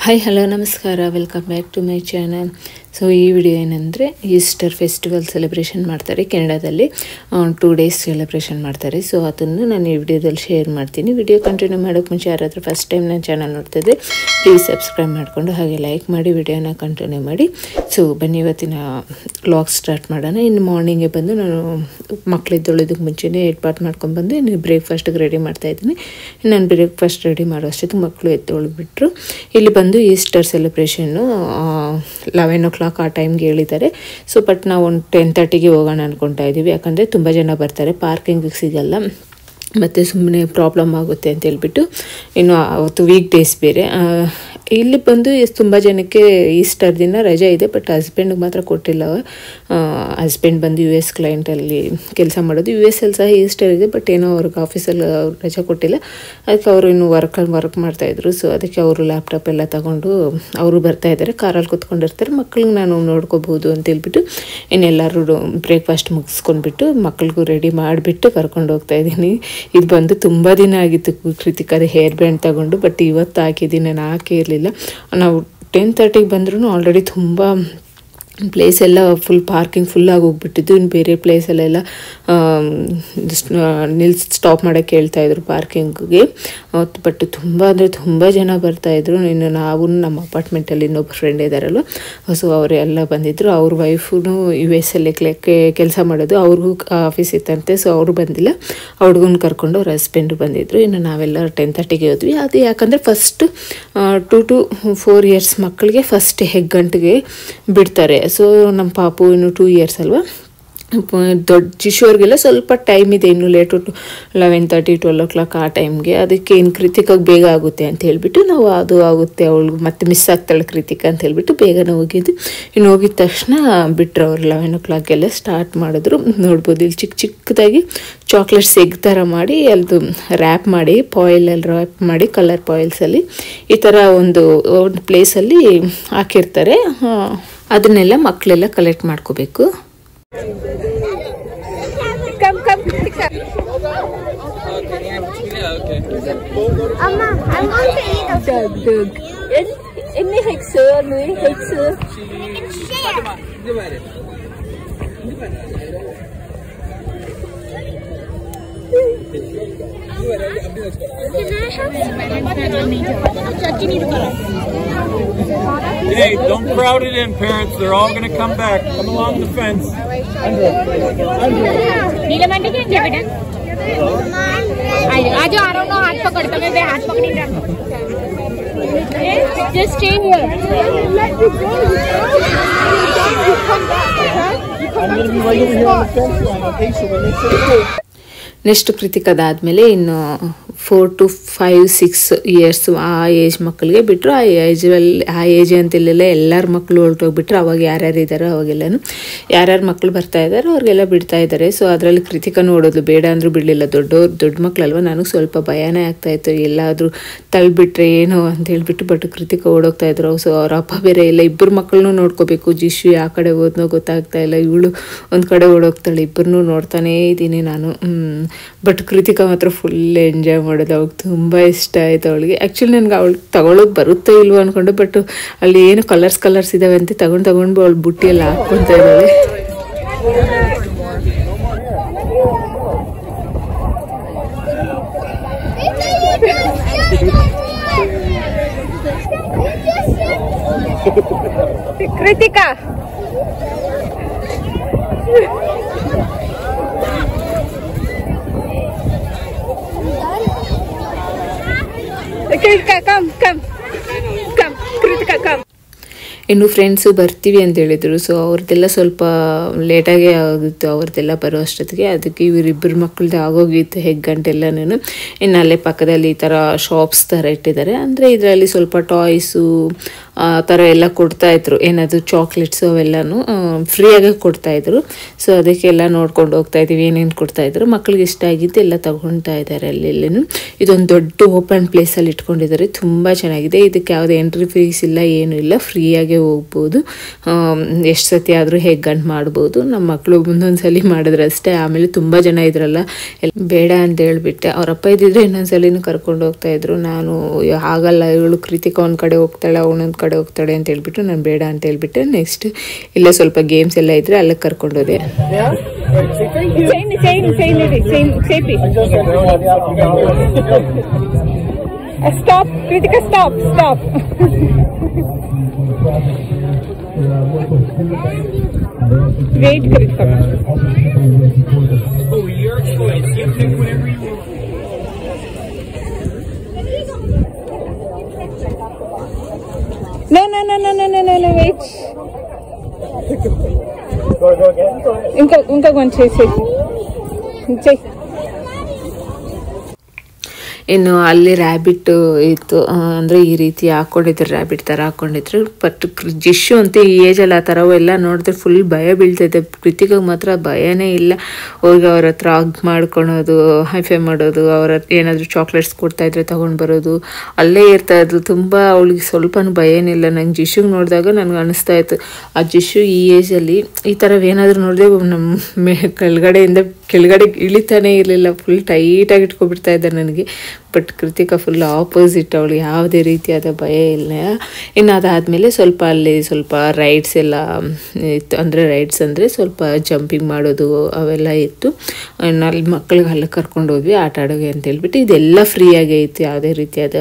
Hi hello ನಮಸ್ಕಾರ, welcome back to my channel. So ಈ video ಏನಂದರೆ ಈಸ್ಟರ್ ಫೆಸ್ಟಿವಲ್ ಸೆಲೆಬ್ರೇಷನ್ ಮಾಡ್ತಾರೆ ಕೆನಡಾದಲ್ಲಿ. 2 days ಸೆಲೆಬ್ರೇಷನ್ ಮಾಡ್ತಾರೆ. ಸೊ ಅದನ್ನು ನಾನು ಈ ವಿಡಿಯೋದಲ್ಲಿ ಶೇರ್ ಮಾಡ್ತೀನಿ. ವಿಡಿಯೋ ಕಂಟಿನ್ಯೂ ಮಾಡೋಕ್ಕೆ ಮುಂಚೆ ಯಾರಾದರೂ ಫಸ್ಟ್ ಟೈಮ್ ನನ್ನ ಚಾನಲ್ ನೋಡ್ತಿದ್ದೆ ಪ್ಲೀಸ್ ಸಬ್ಸ್ಕ್ರೈಬ್ ಮಾಡಿಕೊಂಡು ಹಾಗೆ ಲೈಕ್ ಮಾಡಿ ವಿಡಿಯೋನ ಕಂಟಿನ್ಯೂ ಮಾಡಿ. ಸೊ ಬನ್ನಿ ಇವತ್ತಿನ ವ್ಲಾಗ್ ಸ್ಟಾರ್ಟ್ ಮಾಡೋಣ. ಇನ್ನು ಮಾರ್ನಿಂಗೇ ಬಂದು ನಾನು ಮಕ್ಕಳಿದ್ದೊಳೋದಕ್ಕೆ ಮುಂಚೆನೇ ಏರ್ಪಾಟ್ ಮಾಡ್ಕೊಂಡ್ಬಂದು ಇನ್ನು ಬ್ರೇಕ್ಫಾಸ್ಟಿಗೆ ರೆಡಿ ಮಾಡ್ತಾಯಿದ್ದೀನಿ. ನಾನು ಬ್ರೇಕ್ಫಾಸ್ಟ್ ರೆಡಿ ಮಾಡೋ ಅಷ್ಟೊತ್ತಿಗೆ ಮಕ್ಕಳು ಎದ್ದೊಳಗ್ಬಿಟ್ರು. ಇಲ್ಲಿ ಬಂದು ಈಸ್ಟರ್ ಸೆಲೆಬ್ರೇಷನ್ನು 11 o'clock ಆ ಟೈಮ್ಗೆ ಹೇಳಿದ್ದಾರೆ. ಸೊ ಬಟ್ ನಾವು ಒಂದು 10:30ಗೆ ಹೋಗೋಣ ಅಂದ್ಕೊತಾ ಇದ್ದೀವಿ. ಯಾಕಂದರೆ ತುಂಬ ಜನ ಬರ್ತಾರೆ, ಪಾರ್ಕಿಂಗಿಗೆ ಸಿಗಲ್ಲ ಮತ್ತು ಸುಮ್ಮನೆ ಪ್ರಾಬ್ಲಮ್ ಆಗುತ್ತೆ ಅಂತ ಹೇಳ್ಬಿಟ್ಟು. ಇನ್ನು ಅವತ್ತು ವೀಕ್ ಡೇಸ್ ಬೇರೆ. ಇಲ್ಲಿ ಬಂದು ತುಂಬ ಜನಕ್ಕೆ ಈಸ್ಟರ್ ದಿನ ರಜೆ ಇದೆ, ಬಟ್ ಹಸ್ಬೆಂಡ್ಗೆ ಮಾತ್ರ ಕೊಟ್ಟಿಲ್ಲ. ಹಸ್ಬೆಂಡ್ ಬಂದು US ಕ್ಲೈಂಟಲ್ಲಿ ಕೆಲಸ ಮಾಡೋದು. US ಅಲ್ಲಿ ಸಹ ಈಸ್ಟರ್ ಇದೆ, ಬಟ್ ಏನೋ ಅವ್ರಿಗೆ ಆಫೀಸಲ್ಲಿ ರಜೆ ಕೊಟ್ಟಿಲ್ಲ. ಅದಕ್ಕೆ ಅವರು ಇನ್ನು ವರ್ಕ್ ಮಾಡ್ತಾಯಿದ್ರು. ಸೊ ಅದಕ್ಕೆ ಅವರು ಲ್ಯಾಪ್ಟಾಪ್ ಎಲ್ಲ ತಗೊಂಡು ಅವರು ಬರ್ತಾಯಿದ್ದಾರೆ, ಕಾರಲ್ಲಿ ಕೂತ್ಕೊಂಡಿರ್ತಾರೆ. ಮಕ್ಳಿಗೆ ನಾನು ನೋಡ್ಕೋಬೋದು ಅಂತ ಹೇಳ್ಬಿಟ್ಟು ಇನ್ನೆಲ್ಲರೂ ಬ್ರೇಕ್ಫಾಸ್ಟ್ ಮುಗಿಸ್ಕೊಂಡ್ಬಿಟ್ಟು ಮಕ್ಳಿಗೂ ರೆಡಿ ಮಾಡಿಬಿಟ್ಟು ಕರ್ಕೊಂಡು ಹೋಗ್ತಾಯಿದ್ದೀನಿ. ಇದು ಬಂದು ತುಂಬ ದಿನ ಆಗಿತ್ತು ಕೃತಿಕದ ಹೇರ್ ಬ್ಯಾಂಡ್ ತಗೊಂಡು, ಬಟ್ ಇವತ್ತು ಹಾಕಿದ್ದೀನಿ. ನಾನು ಹಾಕೇ ಇರಲಿಲ್ಲ. ನಾವು 10:30ಗೆ ಬಂದ್ರೂ ಆಲ್ರೆಡಿ ತುಂಬ ಪ್ಲೇಸ್ ಎಲ್ಲ ಫುಲ್ ಪಾರ್ಕಿಂಗ್ ಫುಲ್ಲಾಗಿ ಹೋಗ್ಬಿಟ್ಟಿದ್ದು. ಇನ್ನು ಬೇರೆ ಪ್ಲೇಸಲ್ಲೆಲ್ಲ ಸ್ಟಾಪ್ ಮಾಡೋಕ್ಕೆ ಹೇಳ್ತಾಯಿದ್ರು ಪಾರ್ಕಿಂಗ್ಗೆ. ಬಟ್ ತುಂಬ ಅಂದರೆ ತುಂಬ ಜನ ಬರ್ತಾಯಿದ್ರು. ಇನ್ನು ನಾವು ನಮ್ಮ ಅಪಾರ್ಟ್ಮೆಂಟಲ್ಲಿ ಇನ್ನೊಬ್ಬರು ಫ್ರೆಂಡ್ ಇದ್ದಾರಲ್ವ, ಸೊ ಅವರೆಲ್ಲ ಬಂದಿದ್ದರು. ಅವ್ರ ವೈಫೂ US ಅಲ್ಲಿ ಕೆಲಸ ಮಾಡೋದು, ಅವ್ರಿಗೂ ಆಫೀಸ್ ಇತ್ತಂತೆ. ಸೊ ಅವರು ಬಂದಿಲ್ಲ, ಹುಡುಗನ ಕರ್ಕೊಂಡು ಅವ್ರ ಹಸ್ಬೆಂಡು ಬಂದಿದ್ದರು. ಇನ್ನು ನಾವೆಲ್ಲ 10:30ಗೆ ಹೋದ್ವಿ. ಅದು ಯಾಕಂದರೆ ಫಸ್ಟ್ 2 to 4 years ಮಕ್ಕಳಿಗೆ ಫಸ್ಟ್ ಹೆಗ್ಗಂಟಿಗೆ ಬಿಡ್ತಾರೆ. ಸೊ ನಮ್ಮ ಪಾಪು ಇನ್ನು 2 years ಅಲ್ವಾ, ದೊಡ್ಡ ಶಿಶುವರ್ಗೆಲ್ಲ ಸ್ವಲ್ಪ ಟೈಮ್ ಇದೆ, ಇನ್ನು ಲೇಟು 11:30 12 o'clock ಆ ಟೈಮ್ಗೆ. ಅದಕ್ಕೆ ಇನ್ನು ಕೃತಿಕಾಗೆ ಬೇಗ ಆಗುತ್ತೆ ಅಂತ ಹೇಳ್ಬಿಟ್ಟು ನಾವು ಅದು ಆಗುತ್ತೆ ಅವಳಿಗೆ ಮತ್ತೆ ಮಿಸ್ ಆಗ್ತಾಳೆ ಕೃತಿಕಾ ಅಂತ ಹೇಳ್ಬಿಟ್ಟು ಬೇಗನೆ ಹೋಗಿದ್ದು. ಇನ್ನು ಹೋಗಿದ ತಕ್ಷಣ ಬಿಟ್ಟರು ಅವ್ರು 11 o'clockಗೆಲ್ಲ ಸ್ಟಾರ್ಟ್ ಮಾಡಿದ್ರು. ನೋಡ್ಬೋದು ಇಲ್ಲಿ ಚಿಕ್ಕದಾಗಿ ಚಾಕ್ಲೇಟ್ಸ್ ಎಗ್ ಥರ ಮಾಡಿ ಅದು ರ್ಯಾಪ್ ಮಾಡಿ ಪಾಯಿಲಲ್ಲಿ ರ್ಯಾಪ್ ಮಾಡಿ ಕಲರ್ ಪಾಯಿಲ್ಸಲ್ಲಿ ಈ ಥರ ಒಂದು ಪ್ಲೇಸಲ್ಲಿ ಹಾಕಿರ್ತಾರೆ. ಅದನ್ನೆಲ್ಲ ಮಕ್ಕಳೆಲ್ಲ ಕಲೆಕ್ಟ್ ಮಾಡ್ಕೋಬೇಕು. Amma, I'm going to eat a dog. Ini heksa, nih heksa. Hey, don't crowd it in, parents. They're all going to come back. Come along the fence. आज आ रहा हूँ, हाथ पकड़ता मैं हाथ पकड़ी just stay here. ನೆಕ್ಸ್ಟ್ ಕೃತಿಕದಾದಮೇಲೆ ಇನ್ನು 4 to 5 6 years ಆ ಏಜ್ ಮಕ್ಕಳಿಗೆ ಬಿಟ್ಟರು. ಆ ಏಜ್ ಅಂತಿಲ್ಲ, ಎಲ್ಲರ ಮಕ್ಕಳು ಹೊರಟೋಗ್ಬಿಟ್ರು. ಅವಾಗ ಯಾರ್ಯಾರು ಇದ್ದಾರೋ ಅವಾಗೆಲ್ಲನೂ ಯಾರ್ಯಾರು ಮಕ್ಕಳು ಬರ್ತಾ ಇದ್ದಾರೋ ಅವ್ರಿಗೆಲ್ಲ ಬಿಡ್ತಾ ಇದ್ದಾರೆ. ಸೊ ಅದರಲ್ಲಿ ಕೃತಿಕಾ ನೋಡೋದು ಬೇಡ ಅಂದರೂ ಬಿಡಲಿಲ್ಲ. ದೊಡ್ಡ ಮಕ್ಕಳಲ್ವ, ನನಗೆ ಸ್ವಲ್ಪ ಭಯನೇ ಆಗ್ತಾಯಿತ್ತು, ಎಲ್ಲಾದರೂ ತಳ್ಳಿಬಿಟ್ರೆ ಏನೋ ಅಂತ ಹೇಳ್ಬಿಟ್ಟು. ಬಟ್ ಕೃತಿಕಾ ಓಡೋಗ್ತಾಯಿದ್ರು. ಸೊ ಅವ್ರ ಅಪ್ಪ ಬೇರೆ ಇಲ್ಲ, ಇಬ್ಬರು ಮಕ್ಕಳನ್ನೂ ನೋಡ್ಕೋಬೇಕು. ಜಿಶು ಆ ಕಡೆ ಹೋದ್ನೋ ಗೊತ್ತಾಗ್ತಾ ಇಲ್ಲ, ಇವಳು ಒಂದು ಕಡೆ ಓಡೋಗ್ತಾಳೆ. ಇಬ್ಬರನ್ನೂ ನೋಡ್ತಾನೇ ಇದ್ದೀನಿ ನಾನು. ಬಟ್ ಕೃತಿಕಾ ಮಾತ್ರ ಫುಲ್ ಎಂಜಾಯ್ ಮಾಡೋದು, ಅವಾಗ ತುಂಬ ಇಷ್ಟ ಆಯಿತು ಅವಳಿಗೆ. ಆ್ಯಕ್ಚುಲಿ ನನಗೆ ಅವಳು ತಗೊಳ್ಳೋಕೆ ಬರುತ್ತೋ ಇಲ್ವೋ ಅಂದ್ಕೊಂಡು, ಬಟ್ ಅಲ್ಲಿ ಏನು ಕಲರ್ಸ್ ಇದ್ದಾವೆ ಅಂತ ತಗೊಂಡು ಅವಳು ಬುಟ್ಟಿಯೆಲ್ಲ ಹಾಕ್ಕೊತಾ ಇದ್ದಾಳೆ. Kritika. Kritika, come. Kritika, come. ಇನ್ನು ಫ್ರೆಂಡ್ಸು ಬರ್ತೀವಿ ಅಂತ ಹೇಳಿದರು. ಸೊ ಅವ್ರದ್ದೆಲ್ಲ ಸ್ವಲ್ಪ ಲೇಟಾಗೇ ಆಗಿತ್ತು, ಅವ್ರದ್ದೆಲ್ಲ ಬರೋ ಅಷ್ಟೊತ್ತಿಗೆ. ಅದಕ್ಕೆ ಇವರಿಬ್ಬರು ಮಕ್ಕಳದ್ದು ಆಗೋಗಿತ್ತು ಹೆಗ್ಗಂಟೆಲ್ಲನೂ. ಇನ್ನು ಅಲ್ಲೇ ಪಕ್ಕದಲ್ಲಿ ಈ ಥರ ಶಾಪ್ಸ್ ಥರ ಇಟ್ಟಿದ್ದಾರೆ. ಅಂದರೆ ಇದರಲ್ಲಿ ಸ್ವಲ್ಪ ಟಾಯ್ಸು ಆ ಥರ ಎಲ್ಲ ಕೊಡ್ತಾಯಿದ್ರು, ಏನಾದರೂ ಚಾಕ್ಲೇಟ್ಸು ಅವೆಲ್ಲನೂ ಫ್ರೀಯಾಗೆ ಕೊಡ್ತಾಯಿದ್ರು. ಸೊ ಅದಕ್ಕೆಲ್ಲ ನೋಡ್ಕೊಂಡು ಹೋಗ್ತಾ ಇದ್ದೀವಿ ಏನೇನು ಕೊಡ್ತಾಯಿದ್ರು. ಮಕ್ಳಿಗೆ ಇಷ್ಟ ಆಗಿದ್ದು ಎಲ್ಲ ತಗೊಳ್ತಾ ಇದ್ದಾರೆ. ಅಲ್ಲೆಲ್ಲೂ ಇದೊಂದು ದೊಡ್ಡ ಓಪನ್ ಪ್ಲೇಸಲ್ಲಿ ಇಟ್ಕೊಂಡಿದ್ದಾರೆ, ತುಂಬ ಚೆನ್ನಾಗಿದೆ. ಇದಕ್ಕೆ ಯಾವುದೇ ಎಂಟ್ರಿ ಫೀಸ್ ಇಲ್ಲ, ಏನೂ ಇಲ್ಲ, ಫ್ರೀಯಾಗೆ ಹೋಗ್ಬೋದು. ಎಷ್ಟು ಸತಿ ಆದರೂ ಹೇಗೆ ಗಂಟು ಮಾಡ್ಬೋದು. ನಮ್ಮ ಮಕ್ಕಳು ಮುಂದೊಂದ್ಸಲಿ ಮಾಡಿದ್ರೆ ಅಷ್ಟೇ, ಆಮೇಲೆ ತುಂಬ ಜನ ಇದ್ರಲ್ಲ ಬೇಡ ಅಂತ ಹೇಳ್ಬಿಟ್ಟೆ. ಅವರಪ್ಪ ಇದ್ದಿದ್ರೆ ಇನ್ನೊಂದ್ಸಲಿನೂ ಕರ್ಕೊಂಡು ಹೋಗ್ತಾಯಿದ್ರು. ನಾನು ಆಗಲ್ಲ, ಇವಳು ಕೃತಿಕ ಒಂದು ಕಡೆ ಹೋಗ್ತಾಳೆ, ಅವನೊಂದು ಕಡೆ ಹೋಗ್ತಾಳೆ ಅಂತ ಹೇಳ್ಬಿಟ್ಟು ನಾನು ಬೇಡ ಅಂತ ಹೇಳ್ಬಿಟ್ಟೆ. ನೆಕ್ಸ್ಟ್ ಇಲ್ಲೇ ಸ್ವಲ್ಪ ಗೇಮ್ಸ್ ಎಲ್ಲ ಇದ್ರೆ ಅಲ್ಲಿಗೆ ಕರ್ಕೊಂಡು ಹೋದೆ. Stop, Kritika, stop, stop. Wait, Kritika. Oh, your choice. You pick whatever you want. No, wait. Go again. Unka one say. ಇನ್ನು ಅಲ್ಲಿ ರ್ಯಾಬಿಟ್ ಇತ್ತು, ಅಂದರೆ ಈ ರೀತಿ ಹಾಕ್ಕೊಂಡಿದ್ರು, ರ್ಯಾಬಿಟ್ ಥರ ಹಾಕ್ಕೊಂಡಿದ್ರು. ಬಟ್ ಜಿಶು ಅಂತ ಈ ಏಜಲ್ಲಿ ಆ ಥರವೆಲ್ಲ ನೋಡಿದ್ರೆ ಫುಲ್ ಭಯ ಬೀಳ್ತೈತೆ. ಕೃತಿಕಾಗ ಮಾತ್ರ ಭಯನೇ ಇಲ್ಲ. ಹೋಗಿ ಅವ್ರ ಹತ್ರ ಹಗ್ ಮಾಡ್ಕೊಳೋದು, ಹೈಫೈ ಮಾಡೋದು, ಅವ್ರ ಏನಾದರೂ ಚಾಕ್ಲೇಟ್ಸ್ ಕೊಡ್ತಾಯಿದ್ರೆ ತೊಗೊಂಡು ಬರೋದು, ಅಲ್ಲೇ ಇರ್ತಾಯಿದ್ರು. ತುಂಬ ಅವಳಿಗೆ ಸ್ವಲ್ಪನೂ ಭಯ ಏನಿಲ್ಲ. ನಂಗೆ ಜಿಶುಗೆ ನೋಡಿದಾಗ ನನಗೆ ಅನಿಸ್ತಾ ಇತ್ತು, ಆ ಜಿಶು ಈ ಏಜಲ್ಲಿ ಈ ಥರವೇನಾದರೂ ನೋಡಿದ್ರೆ ನಮ್ಮ ಕೆಳಗಡೆ ಇಳಿತಾನೇ ಇರಲಿಲ್ಲ, ಫುಲ್ ಟೈಟಾಗಿ ಇಟ್ಕೊಬಿಡ್ತಾ ಇದ್ದ ನನಗೆ. ಬಟ್ ಕೃತಿಕಾ ಫುಲ್ ಆಪೋಸಿಟ್, ಅವಳು ಯಾವುದೇ ರೀತಿಯಾದ ಭಯ ಇಲ್ಲ. ಇನ್ನು ಅದಾದಮೇಲೆ ಸ್ವಲ್ಪ ರೈಡ್ಸ್ ಎಲ್ಲ ಇತ್ತು. ರೈಡ್ಸ್ ಅಂದರೆ ಸ್ವಲ್ಪ ಜಂಪಿಂಗ್ ಮಾಡೋದು ಅವೆಲ್ಲ ಇತ್ತು. ಅಲ್ಲಿ ಮಕ್ಕಳಿಗೆ ಅಲ್ಲಿ ಕರ್ಕೊಂಡು ಹೋದ್ವಿ ಆಟ ಆಡೋಗೆ ಅಂತ ಹೇಳ್ಬಿಟ್ಟು. ಇದೆಲ್ಲ ಫ್ರೀಯಾಗೇ ಇತ್ತು, ಯಾವುದೇ ರೀತಿಯಾದ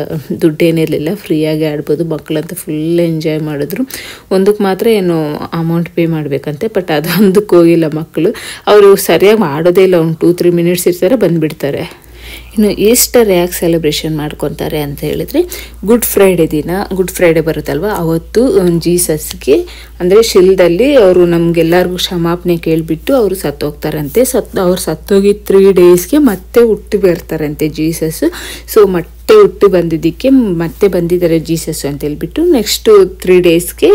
ದುಡ್ಡೇನಿರಲಿಲ್ಲ, ಫ್ರೀಯಾಗಿ ಆಡ್ಬೋದು. ಮಕ್ಕಳಂತ ಫುಲ್ ಎಂಜಾಯ್ ಮಾಡಿದ್ರು. ಒಂದಕ್ಕೆ ಮಾತ್ರ ಏನು ಅಮೌಂಟ್ ಪೇ ಮಾಡಬೇಕಂತೆ, ಬಟ್ ಅದೊಂದಕ್ಕೆ ಹೋಗಿಲ್ಲ ಮಕ್ಕಳು. ಅವರು ಸರಿಯಾಗಿ ಆಡೋದೇ ಇಲ್ಲ, ಒಂದು 2-3 ಮಿನಿಟ್ಸ್ ಇರ್ತಾರೆ, ಬಂದುಬಿಡ್ತಾರೆ. ಇನ್ನು ಈಸ್ಟರ್ ಯಾಕೆ ಸೆಲೆಬ್ರೇಷನ್ ಮಾಡ್ಕೊತಾರೆ ಅಂತ ಹೇಳಿದ್ರೆ, ಗುಡ್ ಫ್ರೈಡೆ ಬರುತ್ತಲ್ವ, ಅವತ್ತು ಜೀಸಸ್ಗೆ ಅಂದರೆ ಶಿಲ್ದಲ್ಲಿ ಅವರು ನಮಗೆಲ್ಲರಿಗೂ ಕ್ಷಮಾಪಣೆ ಕೇಳಿಬಿಟ್ಟು ಅವರು ಸತ್ತೋಗ್ತಾರಂತೆ. ಅವ್ರು ಸತ್ತೋಗಿ 3 ಡೇಸ್ಗೆ ಮತ್ತೆ ಹುಟ್ಟಿ ಬರ್ತಾರಂತೆ ಜೀಸಸ್. ಸೊ ಹುಟ್ಟಿ ಬಂದಿದ್ದಕ್ಕೆ ಮತ್ತೆ ಬಂದಿದ್ದಾರೆ ಜೀಸಸ್ ಅಂತ ಹೇಳ್ಬಿಟ್ಟು ನೆಕ್ಸ್ಟ್ 3 ಡೇಸ್ಗೆ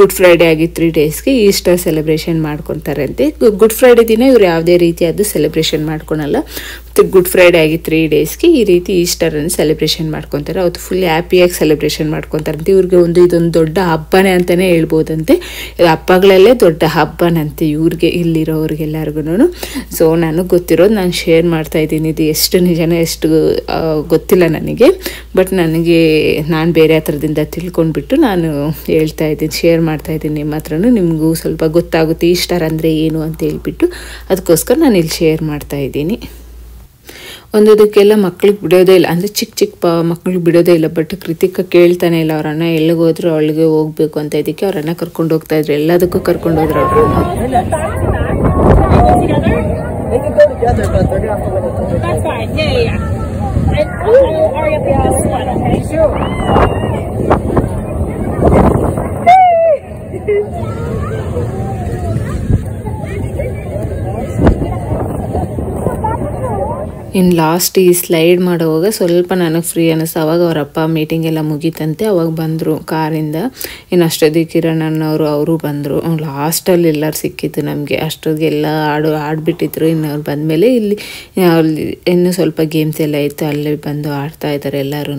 ಗುಡ್ ಫ್ರೈಡೆ ಆಗಿ 3 ಡೇಸ್ಗೆ ಈಸ್ಟರ್ ಸೆಲೆಬ್ರೇಷನ್ ಮಾಡ್ಕೊತಾರೆ ಅಂತೆ. ಗುಡ್ ಫ್ರೈಡೆ ದಿನ ಇವ್ರು ಯಾವುದೇ ರೀತಿಯಾದ ಸೆಲೆಬ್ರೇಷನ್ ಮಾಡ್ಕೊಳಲ್ಲ. ಗುಡ್ ಫ್ರೈಡೆ ಆಗಿ 3 ಡೇಸ್ಗೆ ಈ ರೀತಿ ಈಸ್ಟರನ್ನು ಸೆಲೆಬ್ರೇಷನ್ ಮಾಡ್ಕೊತಾರೆ. ಅವತ್ತು ಫುಲ್ ಹ್ಯಾಪಿಯಾಗಿ ಸೆಲೆಬ್ರೇಷನ್ ಮಾಡ್ಕೊತಾರಂತೆ. ಇವ್ರಿಗೆ ಇದೊಂದು ದೊಡ್ಡ ಹಬ್ಬನೇ ಅಂತಲೇ ಹೇಳ್ಬೋದಂತೆ. ಹಬ್ಬಗಳಲ್ಲೇ ದೊಡ್ಡ ಹಬ್ಬನಂತೆ ಇವ್ರಿಗೆ, ಇಲ್ಲಿರೋರಿಗೆಲ್ಲರಿಗೂ. ಸೊ ನನಗೆ ಗೊತ್ತಿರೋದು ನಾನು ಶೇರ್ ಮಾಡ್ತಾ ಇದ್ದೀನಿ. ಇದು ಎಷ್ಟು ನಿಜನೋ ಎಷ್ಟು ಗೊತ್ತಿಲ್ಲ ನನಗೆ, ಬಟ್ ನಾನು ಬೇರೆ ಥರದಿಂದ ತಿಳ್ಕೊಂಡ್ಬಿಟ್ಟು ನಾನು ಹೇಳ್ತಾ ಇದ್ದೀನಿ, ಶೇರ್ ಮಾಡ್ತಾ ಇದ್ದೀನಿ ನಿಮ್ಮ ಹತ್ರನೂ. ನಿಮಗೂ ಸ್ವಲ್ಪ ಗೊತ್ತಾಗುತ್ತೆ ಈಸ್ಟರ್ ಅಂದರೆ ಏನು ಅಂತ ಹೇಳ್ಬಿಟ್ಟು, ಅದಕ್ಕೋಸ್ಕರ ನಾನು ಇಲ್ಲಿ ಶೇರ್ ಮಾಡ್ತಾ ಇದ್ದೀನಿ. ಒಂದೋದಕ್ಕೆಲ್ಲ ಮಕ್ಳಿಗೆ ಬಿಡೋದೇ ಇಲ್ಲ, ಅಂದರೆ ಚಿಕ್ಕ ಮಕ್ಳಿಗೆ ಬಿಡೋದೇ ಇಲ್ಲ. ಬಟ್ ಕೃತಿಕ ಕೇಳ್ತಾನೆ ಇಲ್ಲ, ಅವ್ರ ಅಣ್ಣ ಎಲ್ಲಿಗೆ ಹೋದ್ರು ಅವಳಿಗೆ ಹೋಗ್ಬೇಕು ಅಂತ. ಇದಕ್ಕೆ ಅವ್ರ ಅಣ್ಣ ಕರ್ಕೊಂಡು ಹೋಗ್ತಾ ಇದ್ರು, ಎಲ್ಲದಕ್ಕೂ ಕರ್ಕೊಂಡು ಹೋದ್ರು ಅವ್ರ ಅಣ್ಣ. ಇನ್ನು ಲಾಸ್ಟ್ ಈ ಸ್ಲೈಡ್ ಮಾಡೋವಾಗ ಸ್ವಲ್ಪ ನನಗೆ ಫ್ರೀ ಅನ್ನಿಸ್ತು. ಅವಾಗ ಅವರಪ್ಪ ಮೀಟಿಂಗ್ ಎಲ್ಲ ಮುಗೀತಂತೆ, ಅವಾಗ ಬಂದರು ಕಾರಿಂದ. ಇನ್ನು ಅಷ್ಟೊತ್ತಿಗೆ ಕಿರಣ್ ಅಣ್ಣವರು ಅವರು ಬಂದರು. ಲಾಸ್ಟಲ್ಲಿ ಎಲ್ಲರೂ ಸಿಕ್ಕಿತ್ತು ನಮಗೆ. ಅಷ್ಟೊತ್ತಿಗೆಲ್ಲ ಆಡ್ಬಿಟ್ಟಿದ್ರು. ಇನ್ನು ಅವ್ರು ಬಂದಮೇಲೆ ಇಲ್ಲಿ ಇನ್ನೂ ಸ್ವಲ್ಪ ಗೇಮ್ಸ್ ಎಲ್ಲ ಇತ್ತು, ಅಲ್ಲೇ ಬಂದು ಆಡ್ತಾ ಇದ್ದಾರೆ ಎಲ್ಲರೂ.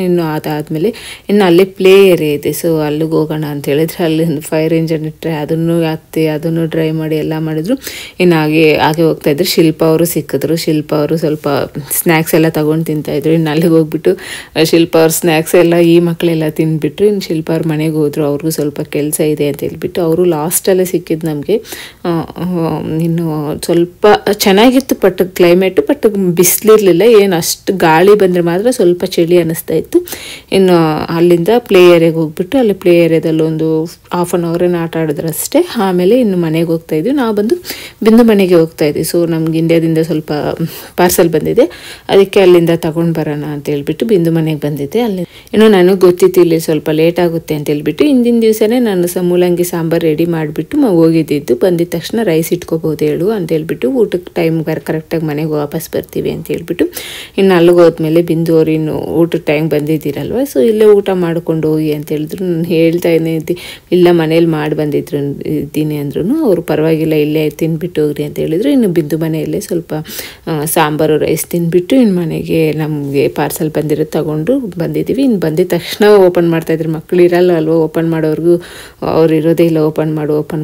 ಇನ್ನು ಅದಾದಮೇಲೆ ಇನ್ನು ಅಲ್ಲಿ ಪ್ಲೇ ಏರಿಯಾ ಇದೆ, ಸೊ ಅಲ್ಲಿಗೆ ಹೋಗೋಣ ಅಂತ ಹೇಳಿದ್ರೆ ಅಲ್ಲಿ ಒಂದು ಫೈರ್ ಇಂಜನ್ ಇಟ್ಟರೆ ಅದನ್ನು ಡ್ರೈ ಮಾಡಿ ಎಲ್ಲ ಮಾಡಿದ್ರು. ಇನ್ನು ಹಾಗೆ ಹೋಗ್ತಾಯಿದ್ರು. ಶಿಲ್ಪ ಅವರು ಸಿಕ್ಕಿದ್ರು. ಶಿಲ್ಪ ಅವರು ಸ್ವಲ್ಪ ಸ್ನ್ಯಾಕ್ಸ್ ಎಲ್ಲ ತೊಗೊಂಡು ತಿಂತಾಯಿದ್ರು. ಇನ್ನು ಅಲ್ಲಿಗೆ ಹೋಗ್ಬಿಟ್ಟು ಶಿಲ್ಪ ಅವ್ರ ಸ್ನ್ಯಾಕ್ಸ್ ಎಲ್ಲ ಈ ಮಕ್ಕಳೆಲ್ಲ ತಿಂದ್ಬಿಟ್ರು. ಇನ್ನು ಶಿಲ್ಪ ಅವ್ರ ಮನೆಗೆ ಹೋದ್ರು, ಅವ್ರಿಗೂ ಸ್ವಲ್ಪ ಕೆಲಸ ಇದೆ ಅಂತ ಹೇಳ್ಬಿಟ್ಟು. ಅವರು ಲಾಸ್ಟಲ್ಲೇ ಸಿಕ್ಕಿದ್ದು ನಮಗೆ. ಇನ್ನು ಸ್ವಲ್ಪ ಚೆನ್ನಾಗಿತ್ತು ಕ್ಲೈಮೇಟು, ಬಟ್ ಬಿಸಿಲಿರಲಿಲ್ಲ ಏನು. ಅಷ್ಟು ಗಾಳಿ ಬಂದರೆ ಮಾತ್ರ ಸ್ವಲ್ಪ ಚಳಿ ಅನ್ನಿಸ್ತಾ ಇತ್ತು. ಇನ್ನು ಅಲ್ಲಿಂದ ಪ್ಲೇ ಏರಿಯಾಗೆ ಹೋಗ್ಬಿಟ್ಟು ಅಲ್ಲಿ ಪ್ಲೇ ಏರಿಯಾದಲ್ಲಿ ಒಂದು 1/2 hour ಆಟ ಆಡಿದ್ರು ಅಷ್ಟೇ. ಆಮೇಲೆ ಇನ್ನು ಮನೆಗೆ ಹೋಗ್ತಾಯಿದ್ವಿ. ನಾವು ಬಂದು ಬಿಂದು ಮನೆಗೆ ಹೋಗ್ತಾಯಿದ್ವಿ. ಸೊ ನಮ್ಗೆ ಇಂಡಿಯಾದಿಂದ ಸ್ವಲ್ಪ ಪಾರ್ಸಲ್ ಬಂದಿದೆ, ಅದಕ್ಕೆ ಅಲ್ಲಿಂದ ತಗೊಂಡು ಬರೋಣ ಅಂತ ಹೇಳ್ಬಿಟ್ಟು ಬಿಂದು ಮನೆಗೆ ಬಂದಿದ್ದೆ. ಅಲ್ಲಿ ಏನೋ ನನಗೆ ಗೊತ್ತಿತ್ತು ಇಲ್ಲಿ ಸ್ವಲ್ಪ ಲೇಟ್ ಆಗುತ್ತೆ ಅಂತ ಹೇಳ್ಬಿಟ್ಟು ಹಿಂದಿನ ದಿವಸನೇ ನಾನು ಮೂಲಂಗಿ ಸಾಂಬಾರು ರೆಡಿ ಮಾಡಿಬಿಟ್ಟು ಹೋಗಿದ್ದಿದ್ದು. ಬಂದಿದ ತಕ್ಷಣ ರೈಸ್ ಇಟ್ಕೋಬೋದು ಹೇಳು ಅಂತ ಹೇಳ್ಬಿಟ್ಟು ಊಟಕ್ಕೆ ಟೈಮ್ ಕರೆಕ್ಟಾಗಿ ಮನೆಗೆ ವಾಪಸ್ ಬರ್ತೀವಿ ಅಂತ ಹೇಳ್ಬಿಟ್ಟು ಇನ್ನು ಅಲ್ಲಿಗೆ ಹೋದ್ಮೇಲೆ ಬಿಂದು ಅವ್ರು ಇನ್ನು ಊಟದ ಟೈಮ್ ಬಂದಿದ್ದೀರಲ್ವ, ಸೊ ಇಲ್ಲೇ ಊಟ ಮಾಡ್ಕೊಂಡು ಹೋಗಿ ಅಂತ ಹೇಳಿದ್ರು. ನಾನು ಹೇಳ್ತಾ ಇದ್ದೆ ಇಲ್ಲ ಮನೇಲಿ ಮಾಡಿ ಬಂದಿದ್ರು ಇದ್ದೀನಿ ಅಂದ್ರೂ ಅವರು ಪರವಾಗಿಲ್ಲ ಇಲ್ಲೇ ತಿಂದ್ಬಿಟ್ಟು ಹೋಗ್ರಿ ಅಂತ ಹೇಳಿದ್ರು. ಇನ್ನು ಬಿಂದು ಮನೆಯಲ್ಲೇ ಸ್ವಲ್ಪ ಸಾಂಬಾರು ರೈಸ್ ತಿಂದ್ಬಿಟ್ಟು ಇನ್ನು ಮನೆಗೆ ನಮಗೆ ಪಾರ್ಸಲ್ ಬಂದಿರೋದು ತಗೊಂಡು ಬಂದಿದ್ದೀವಿ. ಇನ್ನು ಬಂದಿದ ತಕ್ಷಣ ಓಪನ್ ಮಾಡ್ತಾಯಿದ್ರು, ಮಕ್ಕಳು ಇರಲ್ಲ ಅಲ್ವ ಓಪನ್ ಮಾಡೋರ್ಗು, ಅವ್ರು ಇರೋದೇ ಇಲ್ಲ ಓಪನ್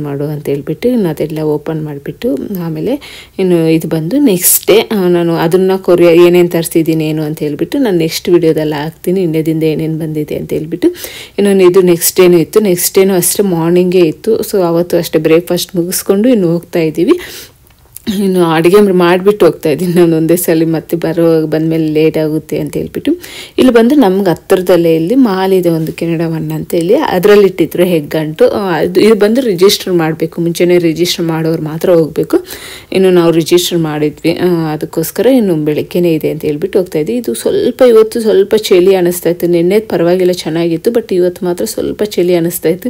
ಮಾಡು ಅಂತ ಹೇಳ್ಬಿಟ್ಟು ಇನ್ನು ಅದೆಲ್ಲ ಓಪನ್ ಮಾಡಿಬಿಟ್ಟು ಆಮೇಲೆ ಇನ್ನು ಇದು ಬಂದು ನೆಕ್ಸ್ಟ್ ಡೇ ನಾನು ಅದನ್ನು ಏನೇನು ತರಿಸಿದ್ದೀನಿ ಏನು ಅಂತ ಹೇಳ್ಬಿಟ್ಟು ನಾನು ನೆಕ್ಸ್ಟ್ ವಿಡಿಯೋದಲ್ಲಿ ಹಾಕ್ತೀನಿ ಇಂಡಿಯಾದಿಂದ ಏನೇನು ಬಂದಿದೆ ಅಂತ ಹೇಳ್ಬಿಟ್ಟು. ಇನ್ನೊಂದು ಇದು ನೆಕ್ಸ್ಟ್ ಡೇನೂ ಇತ್ತು, ನೆಕ್ಸ್ಟ್ ಡೇನೂ ಅಷ್ಟೇ ಮಾರ್ನಿಂಗೇ ಇತ್ತು. ಸೊ ಅವತ್ತು ಅಷ್ಟೇ ಬ್ರೇಕ್ಫಾಸ್ಟ್ ಮುಗಿಸ್ಕೊಂಡು ಇನ್ನು ಹೋಗ್ತಾ ಇದ್ದೀವಿ. ಇನ್ನು ಅಡುಗೆ ಮಾಡಿಬಿಟ್ಟು ಹೋಗ್ತಾ ಇದ್ದೀನಿ ನಾನು ಒಂದೇ ಸಲ, ಮತ್ತೆ ಬಂದಮೇಲೆ ಲೇಟ್ ಆಗುತ್ತೆ ಅಂತ ಹೇಳ್ಬಿಟ್ಟು. ಇಲ್ಲಿ ಬಂದು ನಮ್ಗೆ ಹತ್ತಿರದಲ್ಲೇ ಇಲ್ಲಿ ಮಾಲ್ ಇದೆ ಒಂದು ಕೆನಡಾ ಒನ್ ಅಂತ ಹೇಳಿ, ಅದರಲ್ಲಿ ಇಟ್ಟಿದ್ರು ಹೆಗ್ಗಂಟು. ಇದು ಬಂದು ರಿಜಿಸ್ಟರ್ ಮಾಡಬೇಕು, ಮುಂಚೆನೇ ರಿಜಿಸ್ಟರ್ ಮಾಡೋರು ಮಾತ್ರ ಹೋಗಬೇಕು. ಇನ್ನು ನಾವು ರಿಜಿಸ್ಟರ್ ಮಾಡಿದ್ವಿ, ಅದಕ್ಕೋಸ್ಕರ ಇನ್ನು ಬೆಳಗ್ಗೆನೇ ಇದೆ ಅಂತ ಹೇಳ್ಬಿಟ್ಟು ಹೋಗ್ತಾ ಇದ್ವಿ. ಇದು ಇವತ್ತು ಸ್ವಲ್ಪ ಚಳಿ ಅನ್ನಿಸ್ತಾ ಇತ್ತು, ನಿನ್ನೆ ಪರವಾಗಿಲ್ಲ ಚೆನ್ನಾಗಿತ್ತು, ಬಟ್ ಇವತ್ತು ಮಾತ್ರ ಸ್ವಲ್ಪ ಚಳಿ ಅನ್ನಿಸ್ತಾ ಇತ್ತು.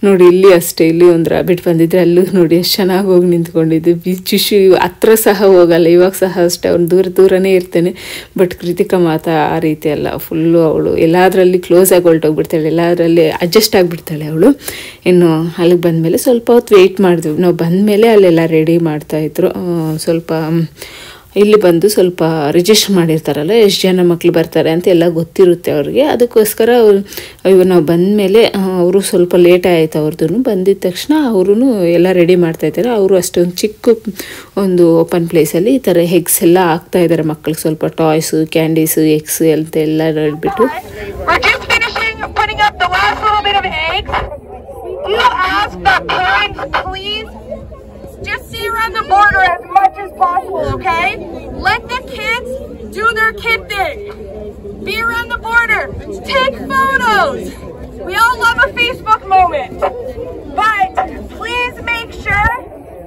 ನೋಡಿ ಇಲ್ಲಿ ಅಷ್ಟೇ, ಇಲ್ಲಿ ಒಂದು ರಾಬಿಟ್ ಬಂದಿದ್ರೆ ಅಲ್ಲೂ ನೋಡಿ ಎಷ್ಟು ಚೆನ್ನಾಗಿ ಹೋಗಿ ನಿಂತ್ಕೊಂಡಿದ್ದು. ಚಿಶು ಹತ್ರ ಸಹ ಹೋಗಲ್ಲ, ಇವಾಗ ಸಹ ಅಷ್ಟೇ ಅವ್ನು ದೂರನೇ ಇರ್ತೇನೆ. ಬಟ್ ಕೃತಿಕಾ ಮಾತ್ರ ಆ ರೀತಿ ಅಲ್ಲ, ಫುಲ್ಲು ಅವಳು ಎಲ್ಲದರಲ್ಲಿ ಕ್ಲೋಸ್ ಆಗಿ ಹೊರಟೋಗ್ಬಿಡ್ತಾಳೆ, ಎಲ್ಲದರಲ್ಲಿ ಅಡ್ಜಸ್ಟ್ ಆಗಿಬಿಡ್ತಾಳೆ ಅವಳು. ಇನ್ನು ಅಲ್ಲಿಗೆ ಬಂದಮೇಲೆ ಸ್ವಲ್ಪ ಹೊತ್ತು ವೆಯ್ಟ್ ಮಾಡಿದ್ವಿ. ನಾವು ಬಂದಮೇಲೆ ಅಲ್ಲೆಲ್ಲ ರೆಡಿ ಮಾಡ್ತಾಯಿದ್ರು. ಸ್ವಲ್ಪ ಇಲ್ಲಿ ಬಂದು ಸ್ವಲ್ಪ ರಿಜಿಸ್ಟರ್ ಮಾಡಿರ್ತಾರಲ್ಲ ಎಷ್ಟು ಜನ ಮಕ್ಕಳು ಬರ್ತಾರೆ ಅಂತ ಎಲ್ಲ ಗೊತ್ತಿರುತ್ತೆ ಅವ್ರಿಗೆ, ಅದಕ್ಕೋಸ್ಕರ ನಾವು ಬಂದಮೇಲೆ ಅವರು ಸ್ವಲ್ಪ ಲೇಟ್ ಆಯಿತು. ಅವ್ರದ್ದು ಬಂದಿದ್ದ ತಕ್ಷಣ ಅವರು ಎಲ್ಲ ರೆಡಿ ಮಾಡ್ತಾಯಿದ್ದಾರೆ. ಅವರು ಅಷ್ಟೊಂದು ಚಿಕ್ಕ ಒಂದು ಓಪನ್ ಪ್ಲೇಸಲ್ಲಿ ಈ ಥರ ಎಗ್ಸ್ ಎಲ್ಲ ಹಾಕ್ತಾಯಿದ್ದಾರೆ ಮಕ್ಕಳಿಗೆ, ಸ್ವಲ್ಪ ಟಾಯ್ಸು ಕ್ಯಾಂಡೀಸು ಎಗ್ಸ್ ಅಂತ ಎಲ್ಲ ಹೇಳ್ಬಿಟ್ಟು. Just see around the border as much as possible, okay? Let the kids do their kid thing. Be around the border. Take photos. We all love a Facebook moment. But please make sure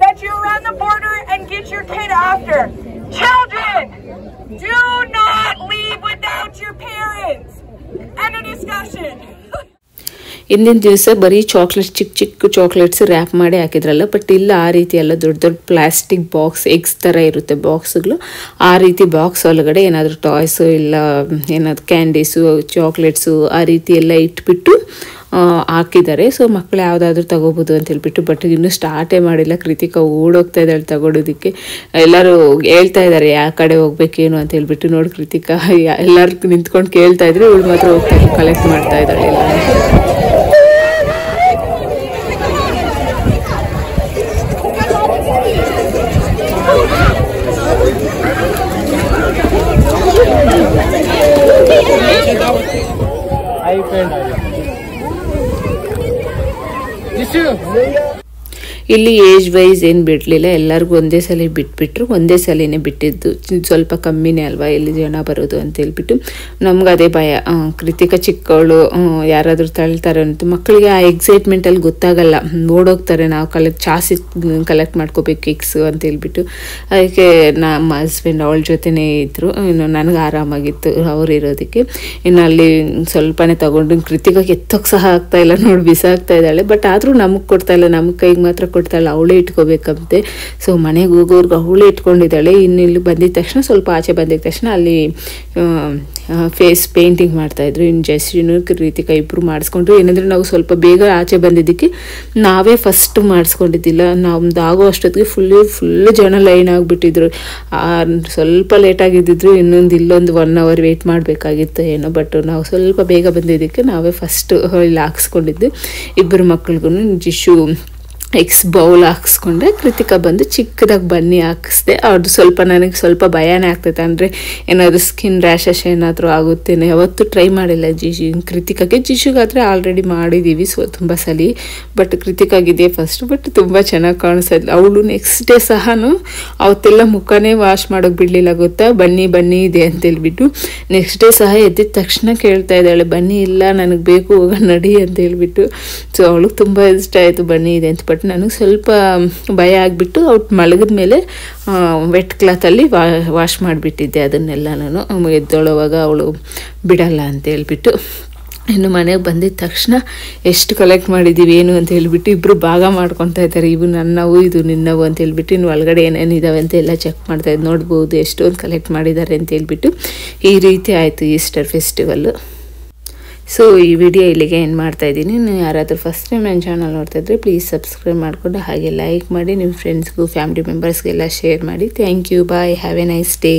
that you're around the border and get your kid after. Children, do not leave without your parents. End of discussion. ಹಿಂದಿನ ದಿವಸ ಬರೀ chocolates ಚಿಕ್ಕ chocolates rap ಮಾಡಿ ಹಾಕಿದ್ರಲ್ಲ, but ಇಲ್ಲ ಆ ರೀತಿ ಎಲ್ಲ ದೊಡ್ಡ ಪ್ಲಾಸ್ಟಿಕ್ ಬಾಕ್ಸ್ ಎಗ್ಸ್ ಥರ ಇರುತ್ತೆ ಬಾಕ್ಸ್ಗಳು, ಆ ರೀತಿ ಬಾಕ್ಸ್ ಒಳಗಡೆ ಏನಾದರೂ ಟಾಯ್ಸು ಇಲ್ಲ ಏನಾದರೂ ಕ್ಯಾಂಡೀಸು ಚಾಕ್ಲೇಟ್ಸು ಆ ರೀತಿ ಎಲ್ಲ ಇಟ್ಬಿಟ್ಟು ಹಾಕಿದ್ದಾರೆ. ಸೊ ಮಕ್ಕಳು ಯಾವುದಾದ್ರೂ ತಗೋಬೋದು ಅಂತ ಹೇಳ್ಬಿಟ್ಟು, ಬಟ್ ಇನ್ನೂ ಸ್ಟಾರ್ಟೇ ಮಾಡಿಲ್ಲ. ಕೃತಿಕಾ ಓಡೋಗ್ತಾ ಇದ್ದಾಳೆ ತಗೊಳೋದಕ್ಕೆ, ಎಲ್ಲರೂ ಹೇಳ್ತಾ ಇದ್ದಾರೆ ಯಾವ ಕಡೆ ಹೋಗ್ಬೇಕೇನು ಅಂತ ಹೇಳ್ಬಿಟ್ಟು. ನೋಡಿ ಕೃತಿಕಾ ಎಲ್ಲರೂ ನಿಂತ್ಕೊಂಡು ಕೇಳ್ತಾ ಇದ್ರು, ಇವಳು ಮಾತ್ರ ಹೋಗ್ತಾ ಇದ್ರು ಕಲೆಕ್ಟ್ ಮಾಡ್ತಾ ಇದ್ದಾಳೆ ಎಲ್ಲ. ಇಲ್ಲಿ ಏಜ್ ವೈಸ್ ಏನು ಬಿಡಲಿಲ್ಲ, ಎಲ್ಲರಿಗೂ ಒಂದೇ ಸಲ ಬಿಟ್ಬಿಟ್ರು. ಒಂದೇ ಸಲನೇ ಬಿಟ್ಟಿದ್ದು, ಸ್ವಲ್ಪ ಕಮ್ಮಿನೇ ಅಲ್ವಾ ಇಲ್ಲಿ ಜನ ಬರೋದು ಅಂತ ಹೇಳ್ಬಿಟ್ಟು. ನಮ್ಗೆ ಅದೇ ಭಯ, ಕೃತಿಕಾ ಚಿಕ್ಕವಳು ಯಾರಾದರೂ ತಳ್ತಾರೆ ಅಂತ. ಮಕ್ಕಳಿಗೆ ಆ ಎಕ್ಸೈಟ್ಮೆಂಟಲ್ಲಿ ಗೊತ್ತಾಗಲ್ಲ, ಓಡೋಗ್ತಾರೆ ನಾವು ಕಲೆಕ್ಟ್ ಮಾಡ್ಕೋಬೇಕು ಎಗ್ಸು ಅಂತ ಹೇಳ್ಬಿಟ್ಟು. ಅದಕ್ಕೆ ನಮ್ಮ ಹಸ್ಬೆಂಡ್ ಅವಳ ಜೊತೆನೇ ಇದ್ದರು. ಇನ್ನು ನನಗೆ ಆರಾಮಾಗಿತ್ತು ಅವ್ರು ಇರೋದಕ್ಕೆ. ಇನ್ನು ಅಲ್ಲಿ ಸ್ವಲ್ಪನೇ ತಗೊಂಡು ಕೃತಿಕಾಗೆ ಎತ್ತೋಕೆ ಸಹ ಆಗ್ತಾಯಿಲ್ಲ, ನೋಡಿ ಬಿಸಾಕ್ತಾ ಇದ್ದಾಳೆ. ಬಟ್ ಆದರೂ ನಮಗೆ ಕೊಡ್ತಾಯಿಲ್ಲ, ನಮ್ಮ ಕೈಗೆ ಮಾತ್ರ ಕೊಡ್ತಾಳೆ, ಅವಳೇ ಇಟ್ಕೋಬೇಕಂತೆ. ಸೊ ಮನೆಗೆ ಹೋಗೋರ್ಗೆ ಅವಳೇ ಇಟ್ಕೊಂಡಿದ್ದಾಳೆ. ಇನ್ನು ಇಲ್ಲಿ ಬಂದಿದ ತಕ್ಷಣ ಸ್ವಲ್ಪ ಆಚೆ ಬಂದಿದ ತಕ್ಷಣ ಅಲ್ಲಿ ಫೇಸ್ ಪೇಂಟಿಂಗ್ ಮಾಡ್ತಾಯಿದ್ರು. ಇನ್ನು ಜಸ್ಟಿನು ಕೃತಿಕಾ ಇಬ್ಬರು ಮಾಡಿಸ್ಕೊಂಡ್ರು. ಏನಂದರೆ ನಾವು ಸ್ವಲ್ಪ ಬೇಗ ಆಚೆ ಬಂದಿದ್ದಕ್ಕೆ ನಾವೇ ಫಸ್ಟ್ ಮಾಡಿಸ್ಕೊಂಡಿದ್ದಿಲ್ಲ. ನಮ್ದು ಆಗೋ ಅಷ್ಟೊತ್ತಿಗೆ ಫುಲ್ಲು ಜನ ಲೈನ್ ಆಗಿಬಿಟ್ಟಿದ್ರು. ಸ್ವಲ್ಪ ಲೇಟ್ ಆಗಿದ್ದಿದ್ರು, ಇಲ್ಲೊಂದು 1 hour ವೆಯ್ಟ್ ಮಾಡಬೇಕಾಗಿತ್ತು ಏನೋ. ಬಟ್ ನಾವು ಸ್ವಲ್ಪ ಬೇಗ ಬಂದಿದ್ದಕ್ಕೆ ನಾವೇ ಫಸ್ಟ್ ಇಲ್ಲಿ ಹಾಕ್ಸ್ಕೊಂಡಿದ್ದು. ಇಬ್ಬರು ಮಕ್ಳಿಗೂ ಜಿಶು ಎಗ್ಸ್ ಬೌಲ್ ಹಾಕಿಸ್ಕೊಂಡೆ, ಕೃತಿಕಾ ಬಂದು ಚಿಕ್ಕದಾಗಿ ಬನ್ನಿ ಹಾಕಿಸ್ದೆ. ಅವ್ರದ್ದು ಸ್ವಲ್ಪ ನನಗೆ ಸ್ವಲ್ಪ ಭಯನೇ ಆಗ್ತೈತೆ, ಅಂದರೆ ಏನಾದರೂ ಸ್ಕಿನ್ ರ್ಯಾಷಸ್ ಏನಾದರೂ ಆಗುತ್ತೇನೆ. ಯಾವತ್ತೂ ಟ್ರೈ ಮಾಡಿಲ್ಲ ಕೃತಿಕಾಗೆ. ಜಿಶುಗಾದರೆ ಆಲ್ರೆಡಿ ಮಾಡಿದ್ದೀವಿ ತುಂಬ ಸಲ, ಬಟ್ ಕೃತಿಕಾಗಿದೆ ಫಸ್ಟ್. ಬಟ್ ತುಂಬ ಚೆನ್ನಾಗಿ ಕಾಣಿಸ್ತಾ. ಅವಳು ನೆಕ್ಸ್ಟ್ ಡೇ ಸಹ ಅವತ್ತೆಲ್ಲ ಮುಖನೇ ವಾಶ್ ಮಾಡೋಕೆ ಬಿಡಲಿಲ್ಲ ಗೊತ್ತಾ, ಬನ್ನಿ ಇದೆ ಅಂತೇಳ್ಬಿಟ್ಟು. ನೆಕ್ಸ್ಟ್ ಡೇ ಸಹ ಎದ್ದಿದ ತಕ್ಷಣ ಕೇಳ್ತಾ ಇದ್ದಾಳೆ, ಬನ್ನಿ ಇಲ್ಲ ನನಗೆ ಬೇಕು ಹೋಗ ನಡಿ ಅಂತ ಹೇಳ್ಬಿಟ್ಟು. ಸೊ ಅವಳಿಗೆ ತುಂಬ ಇಷ್ಟ ಆಯಿತು ಬನ್ನಿ ಇದೆ ಅಂತ. ಬಟ್ ಬಟ್ ನನಗೆ ಸ್ವಲ್ಪ ಭಯ ಆಗಿಬಿಟ್ಟು ಅವ್ರು ಮಲಗಿದ ಮೇಲೆ ವೆಟ್ ಕ್ಲಾತಲ್ಲಿ ವಾಶ್ ಮಾಡಿಬಿಟ್ಟಿದ್ದೆ ಅದನ್ನೆಲ್ಲ. ನಾನು ಎದ್ದೊಳವಾಗ ಅವಳು ಬಿಡಲ್ಲ ಅಂತ ಹೇಳ್ಬಿಟ್ಟು. ಇನ್ನು ಮನೆಗೆ ಬಂದಿದ್ದ ತಕ್ಷಣ ಎಷ್ಟು ಕಲೆಕ್ಟ್ ಮಾಡಿದ್ದೀವಿ ಏನು ಅಂತ ಹೇಳ್ಬಿಟ್ಟು ಇಬ್ಬರು ಭಾಗ ಮಾಡ್ಕೊತಾ ಇದ್ದಾರೆ. ಇವು ನನ್ನವು ಇದು ನಿನ್ನವು ಅಂತ ಹೇಳ್ಬಿಟ್ಟು ಇನ್ನು ಒಳಗಡೆ ಏನೇನಿದ್ದಾವೆ ಅಂತ ಎಲ್ಲ ಚೆಕ್ ಮಾಡ್ತಾಯಿದ್ದು. ನೋಡ್ಬೋದು ಎಷ್ಟೊಂದು ಕಲೆಕ್ಟ್ ಮಾಡಿದ್ದಾರೆ ಅಂತ ಹೇಳ್ಬಿಟ್ಟು. ಈ ರೀತಿ ಆಯಿತು ಈಸ್ಟರ್ ಫೆಸ್ಟಿವಲ್ಲು. ಸೊ ಈ ವಿಡಿಯೋ ಇಲ್ಲಿಗೆ ಏನು ಮಾಡ್ತಾಯಿದ್ದೀನಿ. ನೀವು ಯಾರಾದರೂ ಫಸ್ಟ್ ಟೈಮ್ ನನ್ನ ಚಾನಲ್ ನೋಡ್ತಾಯಿದ್ರೆ ಪ್ಲೀಸ್ ಸಬ್ಸ್ಕ್ರೈಬ್ ಮಾಡಿಕೊಂಡು ಹಾಗೆ ಲೈಕ್ ಮಾಡಿ ನಿಮ್ಮ ಫ್ರೆಂಡ್ಸ್ಗೂ ಫ್ಯಾಮಿಲಿ ಮೆಂಬರ್ಸ್ಗೆಲ್ಲ ಶೇರ್ ಮಾಡಿ. Thank you. Bye. Have a nice day.